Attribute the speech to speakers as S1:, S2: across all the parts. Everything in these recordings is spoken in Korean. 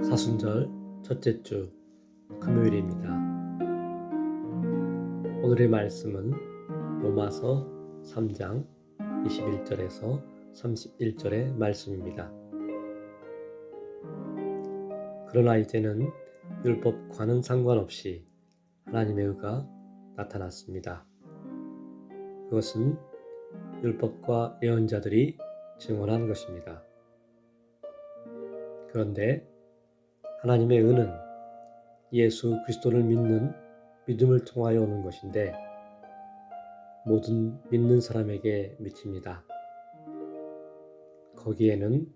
S1: 사순절 첫째 주 금요일입니다. 오늘의 말씀은 로마서 3장 21절에서 31절의 말씀입니다. 그러나 이제는 율법과는 상관없이 하나님의 의가 나타났습니다. 그것은 율법과 예언자들이 증언한 것입니다. 그런데 하나님의 의는 예수 그리스도를 믿는 믿음을 통하여 오는 것인데 모든 믿는 사람에게 미칩니다. 거기에는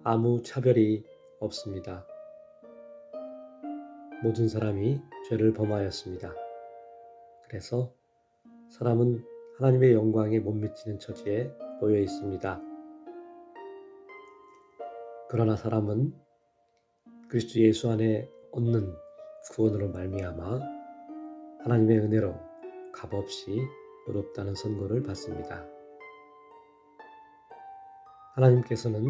S1: 아무 차별이 없습니다. 모든 사람이 죄를 범하였습니다. 그래서 사람은 하나님의 영광에 못 미치는 처지에 놓여 있습니다. 그러나 사람은 그리스도 예수 안에 얻는 구원으로 말미암아 하나님의 은혜로 값없이 의롭다는 선고를 받습니다. 하나님께서는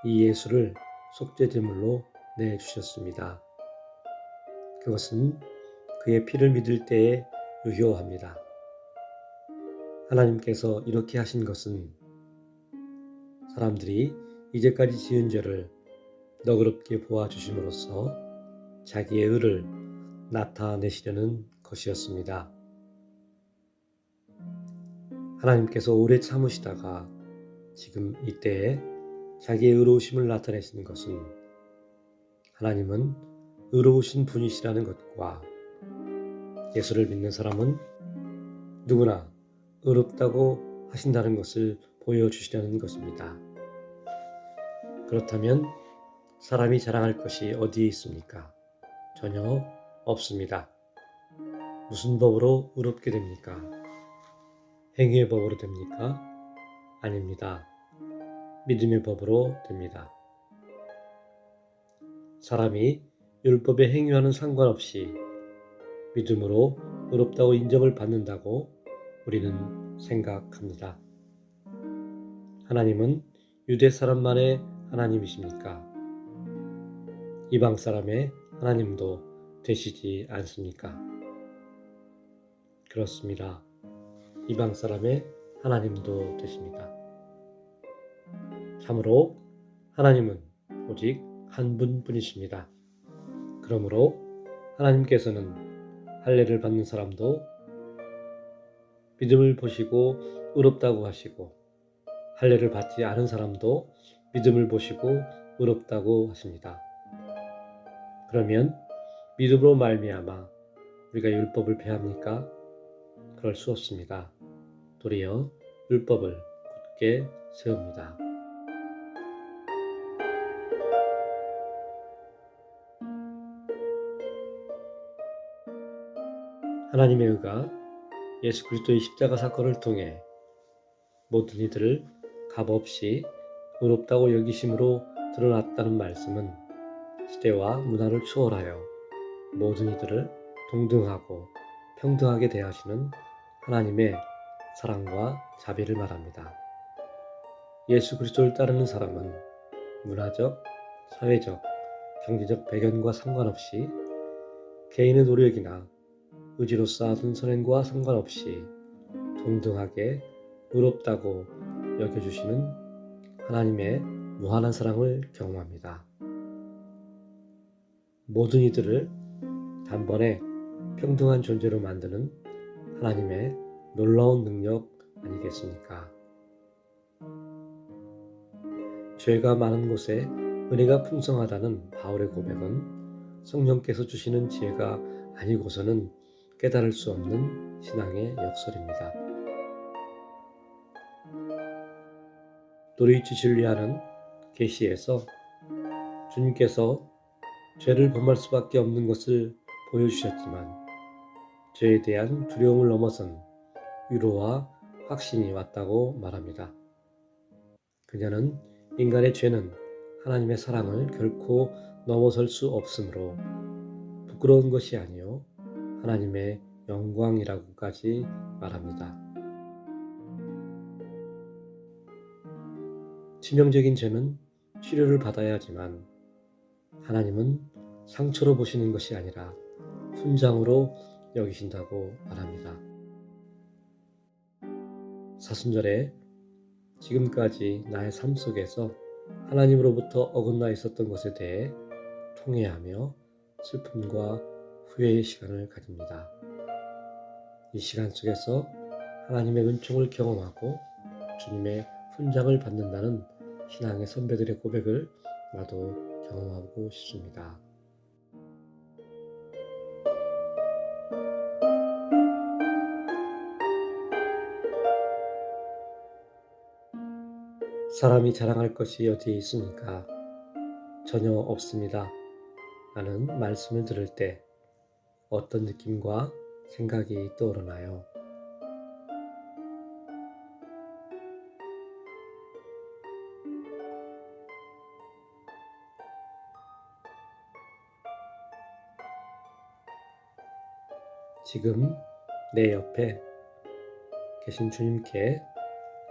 S1: 이 예수를 속죄제물로 내주셨습니다. 그것은 그의 피를 믿을 때에 유효합니다. 하나님께서 이렇게 하신 것은 사람들이 이제까지 지은 죄를 너그럽게 보아주심으로써 자기의 의를 나타내시려는 것이었습니다. 하나님께서 오래 참으시다가 지금 이때에 자기의 의로우심을 나타내시는 것은 하나님은 의로우신 분이시라는 것과 예수를 믿는 사람은 누구나 의롭다고 하신다는 것을 보여주시려는 것입니다. 그렇다면 사람이 자랑할 것이 어디에 있습니까? 전혀 없습니다. 무슨 법으로 의롭게 됩니까? 행위의 법으로 됩니까? 아닙니다. 믿음의 법으로 됩니다. 사람이 율법의 행위와는 상관없이 믿음으로 의롭다고 인정을 받는다고 우리는 생각합니다. 하나님은 유대 사람만의 하나님이십니까? 이방 사람의 하나님도 되시지 않습니까? 그렇습니다. 이방 사람의 하나님도 되십니다. 참으로 하나님은 오직 한 분뿐이십니다. 그러므로 하나님께서는 할례를 받는 사람도 믿음을 보시고 의롭다고 하시고 할례를 받지 않은 사람도 믿음을 보시고 의롭다고 하십니다. 그러면 믿음으로 말미암아 우리가 율법을 폐합니까? 그럴 수 없습니다. 도리어 율법을 굳게 세웁니다. 하나님의 의가 예수 그리스도의 십자가 사건을 통해 모든 이들을 값없이 의롭다고 여기심으로 드러났다는 말씀은 시대와 문화를 초월하여 모든 이들을 동등하고 평등하게 대하시는 하나님의 사랑과 자비를 말합니다. 예수 그리스도를 따르는 사람은 문화적, 사회적, 경제적 배경과 상관없이 개인의 노력이나 의지로 쌓아둔 선행과 상관없이 동등하게 의롭다고 여겨주시는 하나님의 무한한 사랑을 경험합니다. 모든 이들을 단번에 평등한 존재로 만드는 하나님의 놀라운 능력 아니겠습니까? 죄가 많은 곳에 은혜가 풍성하다는 바울의 고백은 성령께서 주시는 지혜가 아니고서는 깨달을 수 없는 신앙의 역설입니다. 도리치 진리하는 계시에서 주님께서 죄를 범할 수밖에 없는 것을 보여주셨지만 죄에 대한 두려움을 넘어선 위로와 확신이 왔다고 말합니다. 그녀는 인간의 죄는 하나님의 사랑을 결코 넘어설 수 없으므로 부끄러운 것이 아니요 하나님의 영광이라고까지 말합니다. 치명적인 죄는 치료를 받아야 하지만 하나님은 상처로 보시는 것이 아니라 훈장으로 여기신다고 말합니다. 사순절에 지금까지 나의 삶 속에서 하나님으로부터 어긋나 있었던 것에 대해 통회하며 슬픔과 후회의 시간을 가집니다. 이 시간 속에서 하나님의 은총을 경험하고 주님의 훈장을 받는다는 신앙의 선배들의 고백을 나도 경험하고 싶습니다. 사람이 자랑할 것이 어디에 있습니까? 전혀 없습니다. 라는 말씀을 들을 때 어떤 느낌과 생각이 떠오르나요? 지금 내 옆에 계신 주님께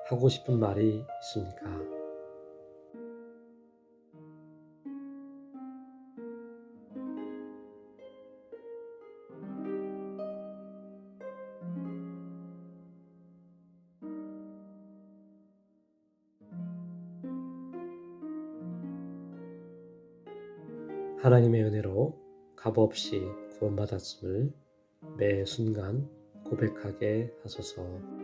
S1: 하고 싶은 말이 있습니까? 하나님의 은혜로 값없이 구원받았음을 매 순간 고백하게 하소서.